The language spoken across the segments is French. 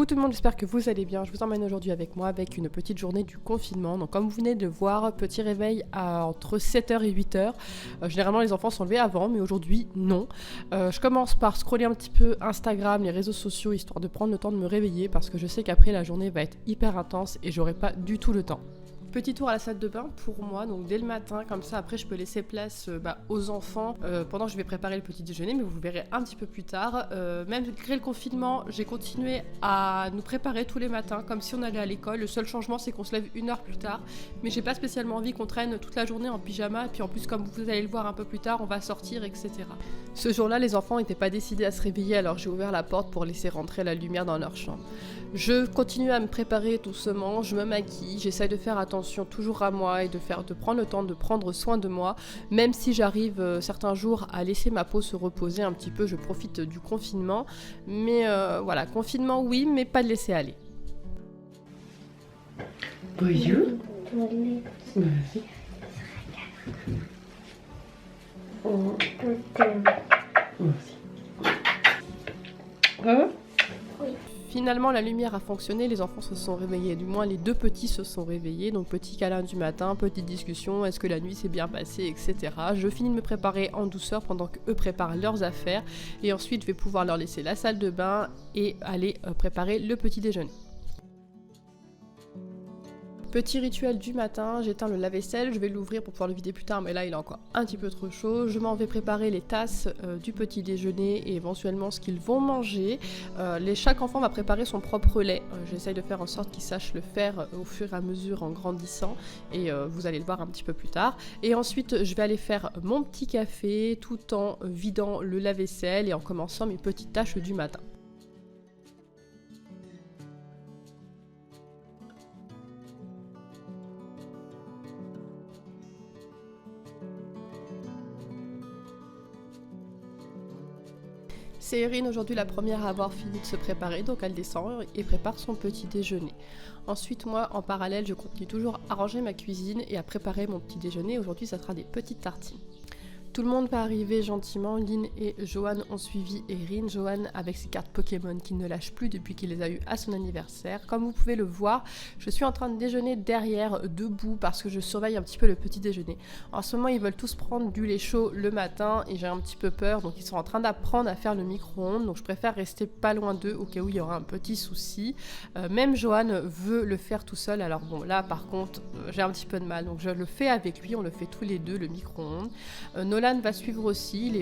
Coucou tout le monde, j'espère que vous allez bien. Je vous emmène aujourd'hui avec moi avec une petite journée du confinement. Donc comme vous venez de voir, petit réveil entre 7h et 8h. Généralement les enfants sont levés avant, mais aujourd'hui non. Je commence par scroller un petit peu Instagram, les réseaux sociaux, histoire de prendre le temps de me réveiller parce que je sais qu'après la journée va être hyper intense et j'aurai pas du tout le temps. Petit tour à la salle de bain pour moi, donc dès le matin, comme ça après je peux laisser place aux enfants pendant que je vais préparer le petit déjeuner, mais vous verrez un petit peu plus tard. Même malgré le confinement, j'ai continué à nous préparer tous les matins, comme si on allait à l'école. Le seul changement c'est qu'on se lève 1 heure plus tard, mais j'ai pas spécialement envie qu'on traîne toute la journée en pyjama, et puis en plus comme vous allez le voir un peu plus tard, on va sortir, etc. Ce jour-là, les enfants n'étaient pas décidés à se réveiller, alors j'ai ouvert la porte pour laisser rentrer la lumière dans leur chambre. Je continue à me préparer doucement, je me maquille, j'essaye de faire attention toujours à moi et de prendre le temps de prendre soin de moi, même si j'arrive certains jours à laisser ma peau se reposer un petit peu, je profite du confinement, mais voilà, confinement oui, mais pas de laisser aller. Bonjour. Vas-y. Vas-y. Finalement, la lumière a fonctionné, les enfants se sont réveillés, du moins les deux petits se sont réveillés, donc petit câlin du matin, petite discussion, est-ce que la nuit s'est bien passée, etc. Je finis de me préparer en douceur pendant qu'eux préparent leurs affaires, et ensuite je vais pouvoir leur laisser la salle de bain et aller préparer le petit déjeuner. Petit rituel du matin, j'éteins le lave-vaisselle, je vais l'ouvrir pour pouvoir le vider plus tard, mais là il est encore un petit peu trop chaud. Je m'en vais préparer les tasses du petit déjeuner et éventuellement ce qu'ils vont manger. Chaque enfant va préparer son propre lait. J'essaye de faire en sorte qu'ils sachent le faire au fur et à mesure en grandissant et vous allez le voir un petit peu plus tard. Et ensuite je vais aller faire mon petit café tout en vidant le lave-vaisselle et en commençant mes petites tâches du matin. C'est Erin aujourd'hui la première à avoir fini de se préparer, donc elle descend et prépare son petit déjeuner. Ensuite moi en parallèle je continue toujours à ranger ma cuisine et à préparer mon petit déjeuner. Aujourd'hui ça sera des petites tartines. Tout le monde va arriver gentiment, Lynn et Johan ont suivi Erin. Johan avec ses cartes Pokémon qu'il ne lâche plus depuis qu'il les a eues à son anniversaire. Comme vous pouvez le voir, je suis en train de déjeuner derrière, debout, parce que je surveille un petit peu le petit déjeuner. En ce moment, ils veulent tous prendre du lait chaud le matin et j'ai un petit peu peur, donc ils sont en train d'apprendre à faire le micro-ondes, donc je préfère rester pas loin d'eux au cas où il y aura un petit souci. Même Johan veut le faire tout seul, alors bon là par contre j'ai un petit peu de mal, donc je le fais avec lui, on le fait tous les deux, le micro-ondes. Nolan va suivre aussi,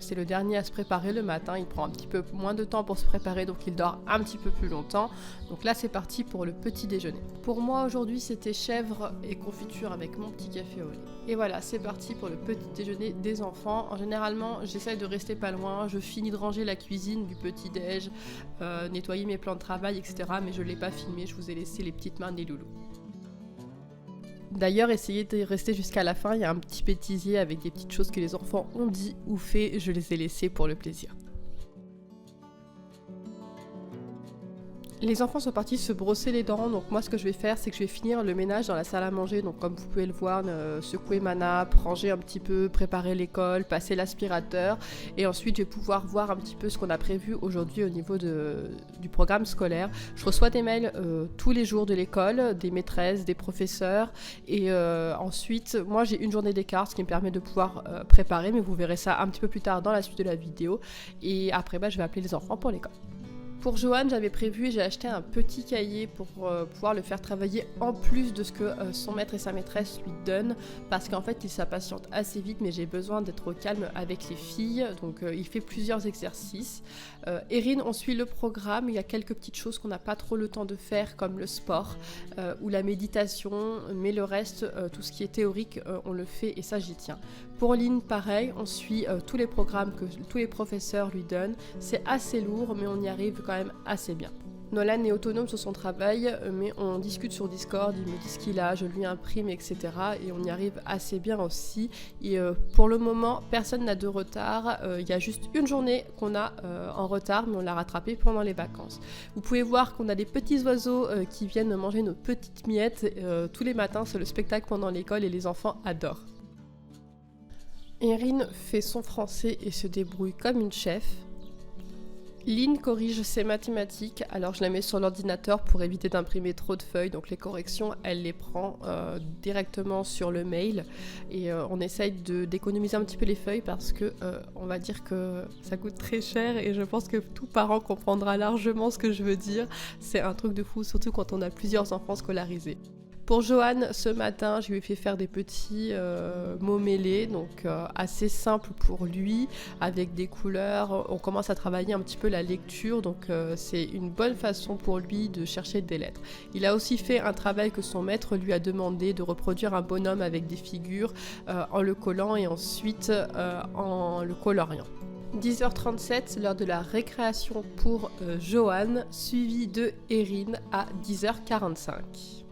c'est le dernier à se préparer le matin, il prend un petit peu moins de temps pour se préparer donc il dort un petit peu plus longtemps. Donc là c'est parti pour le petit déjeuner. Pour moi aujourd'hui c'était chèvre et confiture avec mon petit café au lait. Et voilà, c'est parti pour le petit déjeuner des enfants. Généralement j'essaye de rester pas loin, je finis de ranger la cuisine du petit déj, nettoyer mes plans de travail, etc. Mais je ne l'ai pas filmé, je vous ai laissé les petites mains des loulous. D'ailleurs, essayez de rester jusqu'à la fin, il y a un petit bêtisier avec des petites choses que les enfants ont dit ou fait, je les ai laissées pour le plaisir. Les enfants sont partis se brosser les dents, donc moi ce que je vais faire c'est que je vais finir le ménage dans la salle à manger, donc comme vous pouvez le voir, secouer ma nappe, ranger un petit peu, préparer l'école, passer l'aspirateur et ensuite je vais pouvoir voir un petit peu ce qu'on a prévu aujourd'hui au niveau du programme scolaire. Je reçois des mails tous les jours de l'école, des maîtresses, des professeurs et ensuite moi j'ai une journée d'écart, ce qui me permet de pouvoir préparer, mais vous verrez ça un petit peu plus tard dans la suite de la vidéo et après je vais appeler les enfants pour l'école. Pour Johan, j'avais prévu et j'ai acheté un petit cahier pour pouvoir le faire travailler en plus de ce que son maître et sa maîtresse lui donnent parce qu'en fait il s'impatiente assez vite mais j'ai besoin d'être au calme avec les filles donc il fait plusieurs exercices. Erin, on suit le programme, il y a quelques petites choses qu'on n'a pas trop le temps de faire comme le sport ou la méditation mais le reste, tout ce qui est théorique, on le fait et ça j'y tiens. Pour Lynn, pareil, on suit tous les programmes que tous les professeurs lui donnent. C'est assez lourd, mais on y arrive quand même assez bien. Nolan est autonome sur son travail, mais on discute sur Discord, il me dit ce qu'il a, je lui imprime, etc. Et on y arrive assez bien aussi. Et pour le moment, personne n'a de retard. Il y a juste une journée qu'on a en retard, mais on l'a rattrapé pendant les vacances. Vous pouvez voir qu'on a des petits oiseaux qui viennent manger nos petites miettes. Tous les matins, c'est le spectacle pendant l'école et les enfants adorent. Erin fait son français et se débrouille comme une chef. Lynn corrige ses mathématiques, alors je la mets sur l'ordinateur pour éviter d'imprimer trop de feuilles, donc les corrections elle les prend directement sur le mail et on essaye d'économiser un petit peu les feuilles parce que on va dire que ça coûte très cher et je pense que tout parent comprendra largement ce que je veux dire, c'est un truc de fou surtout quand on a plusieurs enfants scolarisés. Pour Johan, ce matin, je lui ai fait faire des petits mots mêlés, donc assez simple pour lui, avec des couleurs. On commence à travailler un petit peu la lecture, donc c'est une bonne façon pour lui de chercher des lettres. Il a aussi fait un travail que son maître lui a demandé de reproduire un bonhomme avec des figures en le collant et ensuite en le coloriant. 10h37, c'est l'heure de la récréation pour Johan, suivi de Erin à 10h45.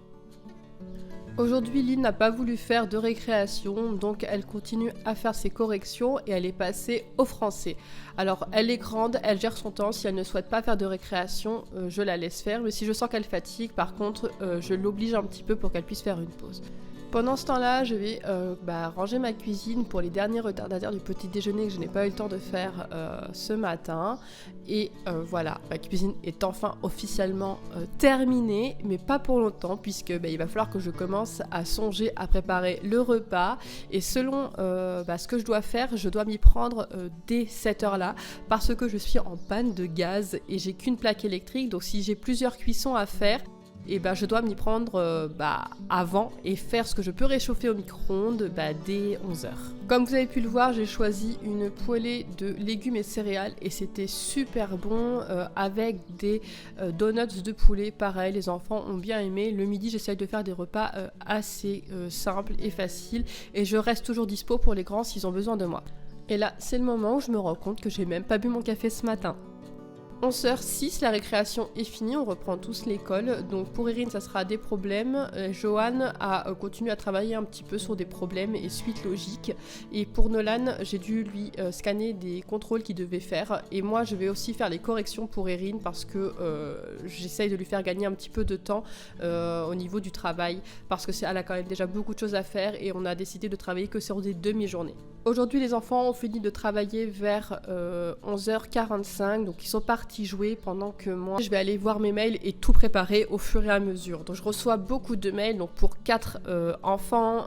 Aujourd'hui, Lynn n'a pas voulu faire de récréation, donc elle continue à faire ses corrections et elle est passée au français. Alors, elle est grande, elle gère son temps, si elle ne souhaite pas faire de récréation, je la laisse faire, mais si je sens qu'elle fatigue, par contre, je l'oblige un petit peu pour qu'elle puisse faire une pause. Pendant ce temps-là, je vais ranger ma cuisine pour les derniers retardataires du petit déjeuner que je n'ai pas eu le temps de faire ce matin. Et voilà, ma cuisine est enfin officiellement terminée, mais pas pour longtemps, puisque il va falloir que je commence à songer à préparer le repas. Et selon ce que je dois faire, je dois m'y prendre dès cette heure-là, parce que je suis en panne de gaz et j'ai qu'une plaque électrique, donc si j'ai plusieurs cuissons à faire, et je dois m'y prendre avant et faire ce que je peux réchauffer au micro-ondes dès 11h. Comme vous avez pu le voir, j'ai choisi une poêlée de légumes et céréales et c'était super bon avec des donuts de poulet. Pareil, les enfants ont bien aimé. Le midi, j'essaye de faire des repas assez simples et faciles et je reste toujours dispo pour les grands s'ils ont besoin de moi. Et là, c'est le moment où je me rends compte que j'ai même pas bu mon café ce matin. 11h06, la récréation est finie, on reprend tous l'école. Donc pour Erin, ça sera des problèmes. Johan a continué à travailler un petit peu sur des problèmes et suites logiques. Et pour Nolan, j'ai dû lui scanner des contrôles qu'il devait faire. Et moi, je vais aussi faire les corrections pour Erin parce que j'essaye de lui faire gagner un petit peu de temps au niveau du travail. Parce qu'elle a quand même déjà beaucoup de choses à faire et on a décidé de travailler que sur des demi-journées. Aujourd'hui, les enfants ont fini de travailler vers 11h45, donc ils sont partis jouer pendant que moi, je vais aller voir mes mails et tout préparer au fur et à mesure. Donc je reçois beaucoup de mails donc pour 4 enfants,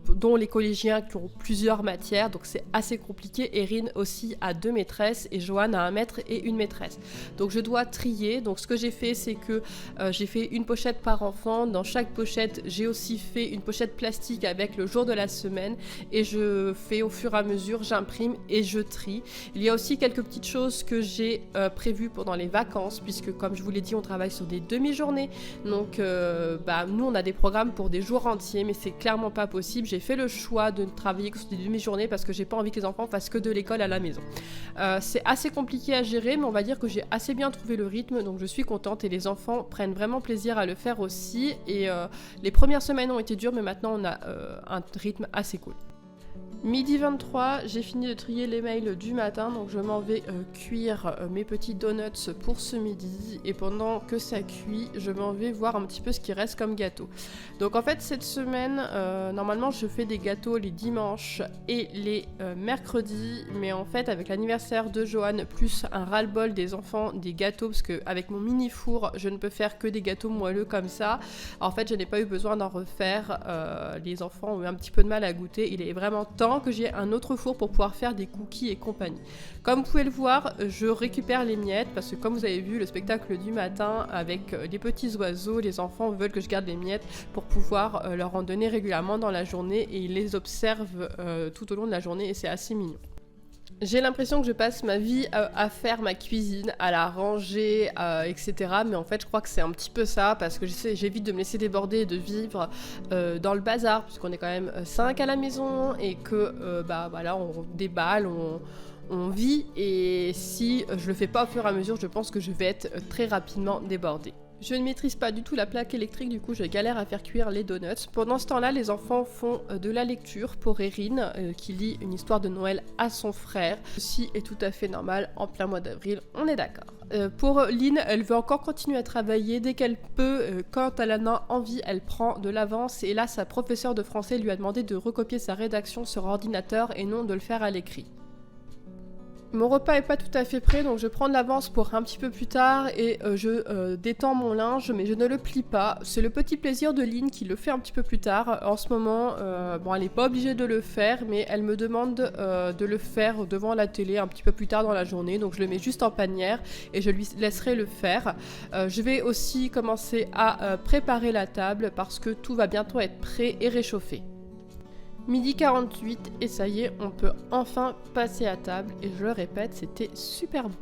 dont les collégiens qui ont plusieurs matières, donc c'est assez compliqué. Erin aussi a 2 maîtresses et Johan a un maître et une maîtresse. Donc je dois trier, donc ce que j'ai fait, c'est que j'ai fait une pochette par enfant. Dans chaque pochette, j'ai aussi fait une pochette plastique avec le jour de la semaine et je fais au fur et à mesure, j'imprime et je trie. Il y a aussi quelques petites choses que j'ai prévues pendant les vacances, puisque comme je vous l'ai dit, on travaille sur des demi-journées. Donc nous, on a des programmes pour des jours entiers, mais c'est clairement pas possible. J'ai fait le choix de ne travailler que sur des demi-journées parce que j'ai pas envie que les enfants fassent que de l'école à la maison. C'est assez compliqué à gérer, mais on va dire que j'ai assez bien trouvé le rythme, donc je suis contente et les enfants prennent vraiment plaisir à le faire aussi. Et les premières semaines ont été dures, mais maintenant on a un rythme assez cool. Midi 23, j'ai fini de trier les mails du matin, donc je m'en vais cuire mes petits donuts pour ce midi. Et pendant que ça cuit, je m'en vais voir un petit peu ce qui reste comme gâteau. Donc en fait, cette semaine, normalement, je fais des gâteaux les dimanches et les mercredis. Mais en fait, avec l'anniversaire de Johan, plus un ras-le-bol des enfants des gâteaux, parce qu'avec mon mini-four, je ne peux faire que des gâteaux moelleux comme ça. En fait, je n'ai pas eu besoin d'en refaire. Les enfants ont eu un petit peu de mal à goûter. Il est vraiment temps que j'ai un autre four pour pouvoir faire des cookies et compagnie. Comme vous pouvez le voir, je récupère les miettes parce que comme vous avez vu le spectacle du matin avec les petits oiseaux, les enfants veulent que je garde les miettes pour pouvoir leur en donner régulièrement dans la journée et ils les observent tout au long de la journée et c'est assez mignon. J'ai l'impression que je passe ma vie à faire ma cuisine, à la ranger, etc. Mais en fait, je crois que c'est un petit peu ça, parce que j'évite de me laisser déborder et de vivre dans le bazar, puisqu'on est quand même 5 à la maison, et que on déballe, on vit, et si je le fais pas au fur et à mesure, je pense que je vais être très rapidement débordée. Je ne maîtrise pas du tout la plaque électrique, du coup je galère à faire cuire les donuts. Pendant ce temps-là, les enfants font de la lecture pour Erin, qui lit une histoire de Noël à son frère. Ceci est tout à fait normal en plein mois d'avril, on est d'accord. Pour Lynn, elle veut encore continuer à travailler dès qu'elle peut. Quand elle en a envie, elle prend de l'avance. Et là, sa professeure de français lui a demandé de recopier sa rédaction sur ordinateur et non de le faire à l'écrit. Mon repas est pas tout à fait prêt, donc je prends de l'avance pour un petit peu plus tard et je détends mon linge, mais je ne le plie pas. C'est le petit plaisir de Lynn qui le fait un petit peu plus tard. En ce moment, bon, elle n'est pas obligée de le faire, mais elle me demande de le faire devant la télé un petit peu plus tard dans la journée, donc je le mets juste en panière et je lui laisserai le faire. Je vais aussi commencer à préparer la table parce que tout va bientôt être prêt et réchauffé. Midi 48 et ça y est, on peut enfin passer à table et je le répète, c'était super bon.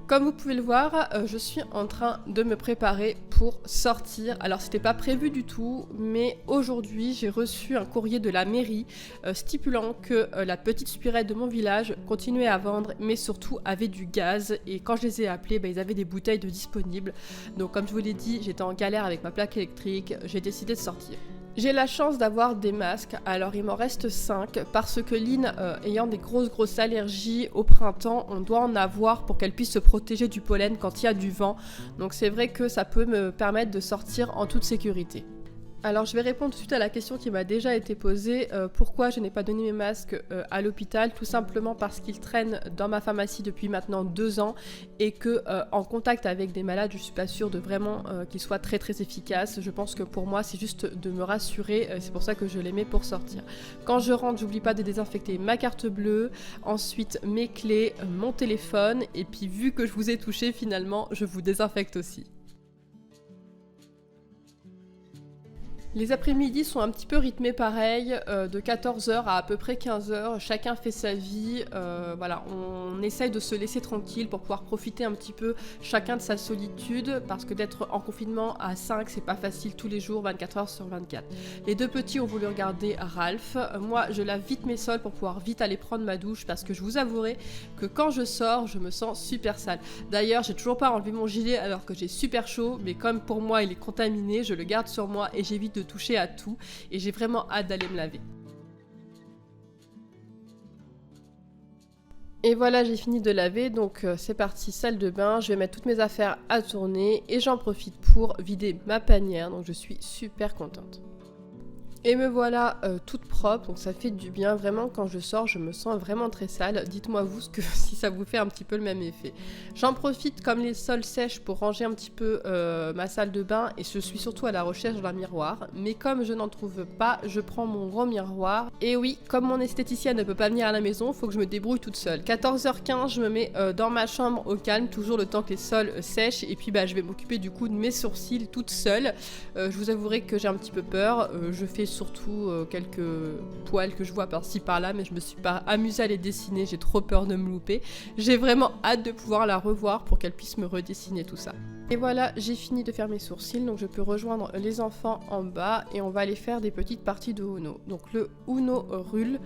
Comme vous pouvez le voir, je suis en train de me préparer pour sortir. Alors c'était pas prévu du tout, mais aujourd'hui j'ai reçu un courrier de la mairie stipulant que la petite supérette de mon village continuait à vendre, mais surtout avait du gaz. Et quand je les ai appelés, ils avaient des bouteilles de disponibles. Donc comme je vous l'ai dit, j'étais en galère avec ma plaque électrique, j'ai décidé de sortir. J'ai la chance d'avoir des masques, alors il m'en reste 5 parce que Lynn, ayant des grosses allergies au printemps, on doit en avoir pour qu'elle puisse se protéger du pollen quand il y a du vent. Donc c'est vrai que ça peut me permettre de sortir en toute sécurité. Alors je vais répondre tout de suite à la question qui m'a déjà été posée, pourquoi je n'ai pas donné mes masques à l'hôpital, tout simplement parce qu'ils traînent dans ma pharmacie depuis maintenant 2 ans et que en contact avec des malades, je suis pas sûre de vraiment qu'ils soient très efficaces. Je pense que pour moi c'est juste de me rassurer, c'est pour ça que je les mets pour sortir. Quand je rentre, j'oublie pas de désinfecter ma carte bleue, ensuite mes clés, mon téléphone et puis vu que je vous ai touché finalement, je vous désinfecte aussi. Les après-midi sont un petit peu rythmés pareil, de 14h à peu près 15h, chacun fait sa vie, voilà, on essaye de se laisser tranquille pour pouvoir profiter un petit peu chacun de sa solitude, parce que d'être en confinement à 5, c'est pas facile tous les jours, 24h/24. Les 2 petits ont voulu regarder Ralph, moi je lave vite mes sols pour pouvoir vite aller prendre ma douche, parce que je vous avouerai que quand je sors, je me sens super sale. D'ailleurs, j'ai toujours pas enlevé mon gilet alors que j'ai super chaud, mais comme pour moi il est contaminé, je le garde sur moi et j'évite de toucher à tout et j'ai vraiment hâte d'aller me laver. Et voilà, j'ai fini de laver, donc c'est parti, salle de bain, je vais mettre toutes mes affaires à tourner et j'en profite pour vider ma panière, donc je suis super contente. Et me voilà toute propre, donc ça fait du bien, vraiment quand je sors je me sens vraiment très sale, dites-moi vous si ça vous fait un petit peu le même effet. J'en profite comme les sols sèchent pour ranger un petit peu ma salle de bain et je suis surtout à la recherche d'un miroir, mais comme je n'en trouve pas, je prends mon gros miroir, et oui, comme mon esthéticienne ne peut pas venir à la maison, il faut que je me débrouille toute seule. 14h15, je me mets dans ma chambre au calme, toujours le temps que les sols sèchent, et puis je vais m'occuper du coup de mes sourcils toute seule. Je vous avouerai que j'ai un petit peu peur, je fais surtout quelques poils que je vois par-ci par-là, mais je me suis pas amusée à les dessiner, j'ai trop peur de me louper. J'ai vraiment hâte de pouvoir la revoir pour qu'elle puisse me redessiner tout ça. Et voilà, j'ai fini de faire mes sourcils, donc je peux rejoindre les enfants en bas et on va aller faire des petites parties de Uno. Donc le Uno Rulle,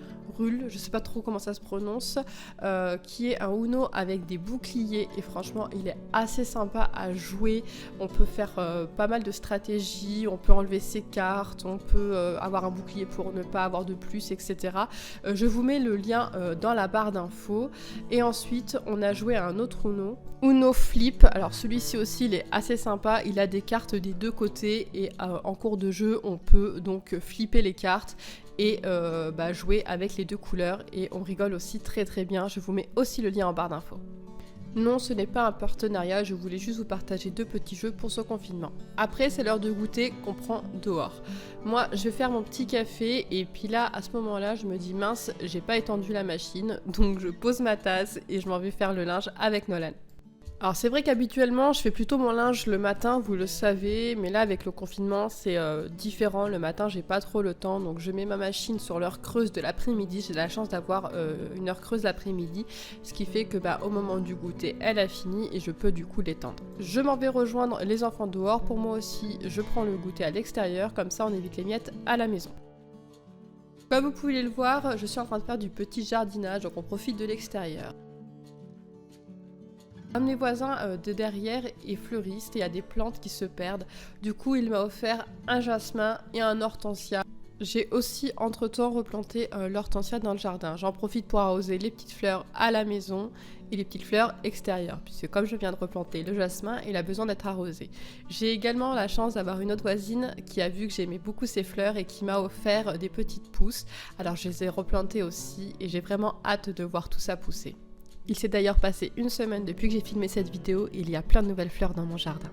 je sais pas trop comment ça se prononce, qui est un Uno avec des boucliers et franchement il est assez sympa à jouer. On peut faire pas mal de stratégies, on peut enlever ses cartes, on peut avoir un bouclier pour ne pas avoir de plus, etc. Je vous mets le lien dans la barre d'infos. Et ensuite on a joué à un autre Uno Flip. Alors celui-ci aussi il est assez sympa, il a des cartes des 2 côtés et en cours de jeu on peut donc flipper les cartes et jouer avec les 2 couleurs et on rigole aussi très bien. Je vous mets aussi le lien en barre d'infos. Non, ce n'est pas un partenariat, je voulais juste vous partager 2 petits jeux pour ce confinement. Après, c'est l'heure de goûter qu'on prend dehors. Moi, je vais faire mon petit café et puis là, à ce moment-là, je me dis mince, j'ai pas étendu la machine, donc je pose ma tasse et je m'en vais faire le linge avec Nolan. Alors c'est vrai qu'habituellement je fais plutôt mon linge le matin, vous le savez, mais là avec le confinement c'est différent, le matin j'ai pas trop le temps, donc je mets ma machine sur l'heure creuse de l'après-midi, j'ai la chance d'avoir une heure creuse l'après-midi, ce qui fait que au moment du goûter elle a fini et je peux du coup l'étendre. Je m'en vais rejoindre les enfants dehors, pour moi aussi je prends le goûter à l'extérieur, comme ça on évite les miettes à la maison. Comme vous pouvez le voir, je suis en train de faire du petit jardinage, donc on profite de l'extérieur. Un de mes voisins de derrière est fleuriste et il y a des plantes qui se perdent. Du coup, il m'a offert un jasmin et un hortensia. J'ai aussi entre-temps replanté l'hortensia dans le jardin. J'en profite pour arroser les petites fleurs à la maison et les petites fleurs extérieures, puisque comme je viens de replanter le jasmin, il a besoin d'être arrosé. J'ai également la chance d'avoir une autre voisine qui a vu que j'aimais beaucoup ces fleurs et qui m'a offert des petites pousses. Alors je les ai replantées aussi et j'ai vraiment hâte de voir tout ça pousser. Il s'est d'ailleurs passé une semaine depuis que j'ai filmé cette vidéo et il y a plein de nouvelles fleurs dans mon jardin.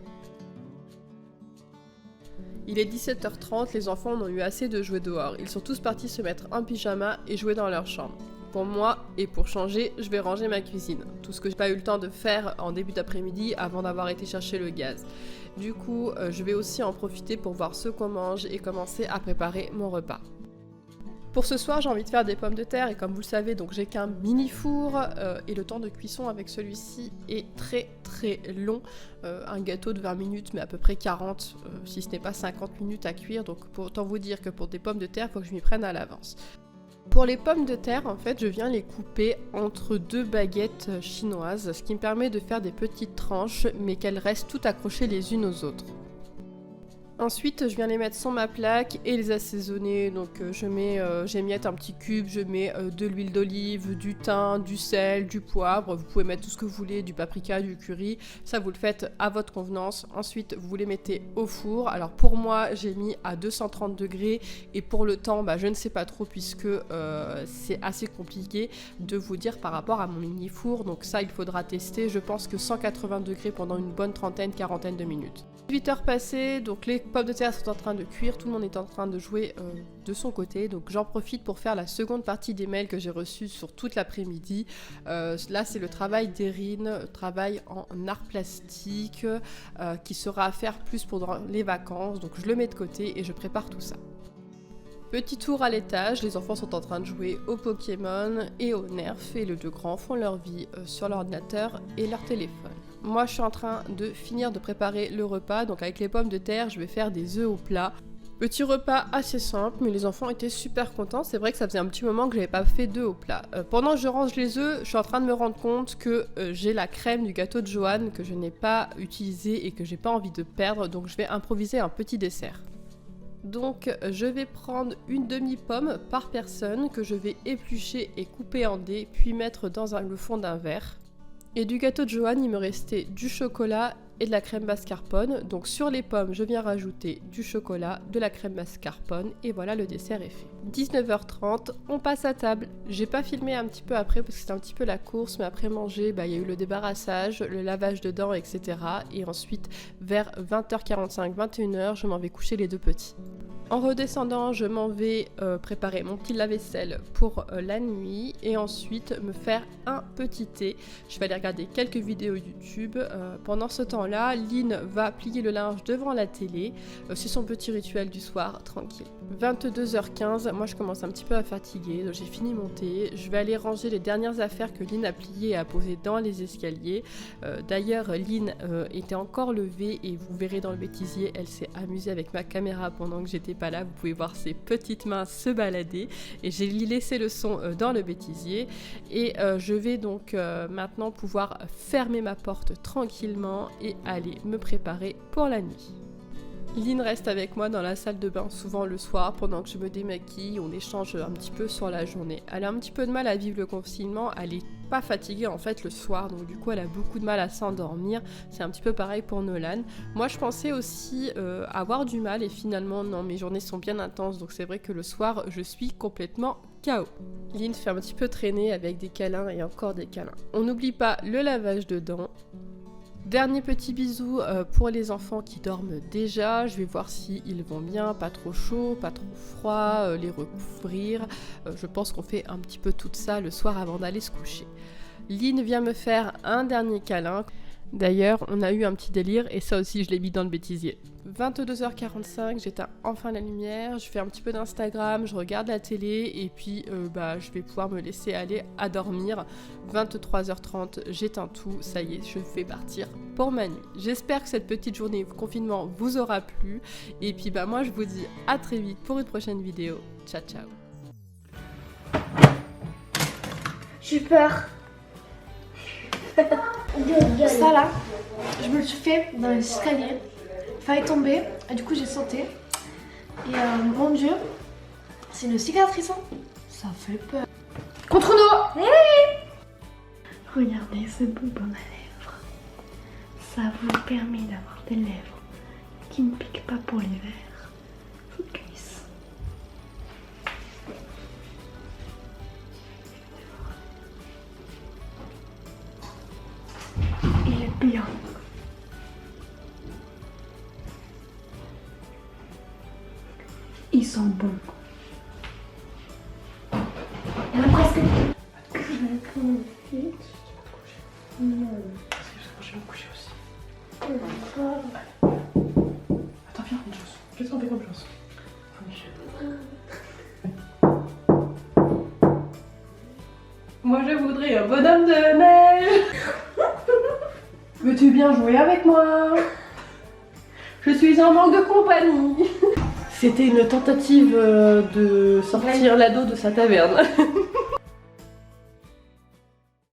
Il est 17h30, les enfants ont eu assez de jouer dehors. Ils sont tous partis se mettre en pyjama et jouer dans leur chambre. Pour moi, et pour changer, je vais ranger ma cuisine. Tout ce que j'ai pas eu le temps de faire en début d'après-midi avant d'avoir été chercher le gaz. Du coup, je vais aussi en profiter pour voir ce qu'on mange et commencer à préparer mon repas. Pour ce soir, j'ai envie de faire des pommes de terre et comme vous le savez, donc j'ai qu'un mini four et le temps de cuisson avec celui-ci est très long. Un gâteau de 20 minutes mais à peu près 40 si ce n'est pas 50 minutes à cuire. Donc pour autant vous dire que pour des pommes de terre, il faut que je m'y prenne à l'avance. Pour les pommes de terre, en fait, je viens les couper entre 2 baguettes chinoises, ce qui me permet de faire des petites tranches mais qu'elles restent toutes accrochées les unes aux autres. Ensuite, je viens les mettre sur ma plaque et les assaisonner. Donc, j'émiette un petit cube, je mets de l'huile d'olive, du thym, du sel, du poivre. Vous pouvez mettre tout ce que vous voulez, du paprika, du curry. Ça, vous le faites à votre convenance. Ensuite, vous les mettez au four. Alors, pour moi, j'ai mis à 230 degrés. Et pour le temps, je ne sais pas trop puisque c'est assez compliqué de vous dire par rapport à mon mini four. Donc ça, il faudra tester. Je pense que 180 degrés pendant une bonne quarantaine de minutes. 8 heures passées, donc les pommes de terre sont en train de cuire, tout le monde est en train de jouer de son côté, donc j'en profite pour faire la seconde partie des mails que j'ai reçus sur toute l'après-midi. Là c'est le travail d'Erin, travail en art plastique, qui sera à faire plus pendant les vacances, donc je le mets de côté et je prépare tout ça. Petit tour à l'étage, les enfants sont en train de jouer au Pokémon et au Nerf et les deux grands font leur vie sur l'ordinateur et leur téléphone. Moi, je suis en train de finir de préparer le repas. Donc avec les pommes de terre, je vais faire des œufs au plat. Petit repas assez simple, mais les enfants étaient super contents. C'est vrai que ça faisait un petit moment que je n'avais pas fait d'œufs au plat. Pendant que je range les œufs, je suis en train de me rendre compte que j'ai la crème du gâteau de Johan que je n'ai pas utilisée et que j'ai pas envie de perdre. Donc je vais improviser un petit dessert. Donc je vais prendre une demi-pomme par personne que je vais éplucher et couper en dés, puis mettre dans le fond d'un verre. Et du gâteau de Johan, il me restait du chocolat et de la crème mascarpone. Donc sur les pommes, je viens rajouter du chocolat, de la crème mascarpone et voilà, le dessert est fait. 19h30, on passe à table. J'ai pas filmé un petit peu après parce que c'était un petit peu la course, mais après manger, il y a eu le débarrassage, le lavage de dents, etc. Et ensuite, vers 20h45, 21h, je m'en vais coucher les deux petits. En redescendant, je m'en vais préparer mon petit lave-vaisselle pour la nuit et ensuite me faire un petit thé. Je vais aller regarder quelques vidéos YouTube. Pendant ce temps-là, Lynn va plier le linge devant la télé. C'est son petit rituel du soir, tranquille. 22h15, moi je commence un petit peu à fatiguer, donc j'ai fini mon thé. Je vais aller ranger les dernières affaires que Lynn a pliées et a posées dans les escaliers. D'ailleurs, Lynn était encore levée et vous verrez dans le bêtisier, elle s'est amusée avec ma caméra pendant que j'étais pas là. Vous pouvez voir ses petites mains se balader et j'ai laissé le son dans le bêtisier. Et je vais donc maintenant pouvoir fermer ma porte tranquillement et aller me préparer pour la nuit. Lynn reste avec moi dans la salle de bain souvent le soir pendant que je me démaquille, on échange un petit peu sur la journée. Elle a un petit peu de mal à vivre le confinement, elle est pas fatiguée en fait le soir, donc du coup elle a beaucoup de mal à s'endormir. C'est un petit peu pareil pour Nolan. Moi je pensais aussi avoir du mal et finalement non, mes journées sont bien intenses, donc c'est vrai que le soir je suis complètement KO. Lynn fait un petit peu traîner avec des câlins et encore des câlins. On n'oublie pas le lavage de dents. Dernier petit bisou pour les enfants qui dorment déjà. Je vais voir s'ils vont bien, pas trop chaud, pas trop froid, les recouvrir. Je pense qu'on fait un petit peu tout ça le soir avant d'aller se coucher. Lynn vient me faire un dernier câlin. D'ailleurs, on a eu un petit délire et ça aussi je l'ai mis dans le bêtisier. 22h45, j'éteins enfin la lumière, je fais un petit peu d'Instagram, je regarde la télé et puis je vais pouvoir me laisser aller à dormir. 23h30, j'éteins tout, ça y est, je fais partir pour ma nuit. J'espère que cette petite journée de confinement vous aura plu et puis moi je vous dis à très vite pour une prochaine vidéo. Ciao ciao. J'ai peur. Ça là, je me le suis fait dans les escaliers. Il fallait tomber et du coup j'ai sauté. Et mon Dieu, C'est une cicatrice, hein? Ça fait peur. Contre nous! Regardez ce bonbon à lèvres. Ça vous permet d'avoir des lèvres qui ne piquent pas pour l'hiver. Je vous glisse. Il est bien. Ils sont bons. Il y en a presque. Non. Je vais me coucher aussi. D'accord. Attends, viens, une chose. Qu'est-ce qu'on fait comme chose? Moi je voudrais un bonhomme de neige. Veux-tu bien jouer avec moi? Je suis en manque de compagnie. C'était une tentative de sortir l'ado de sa taverne.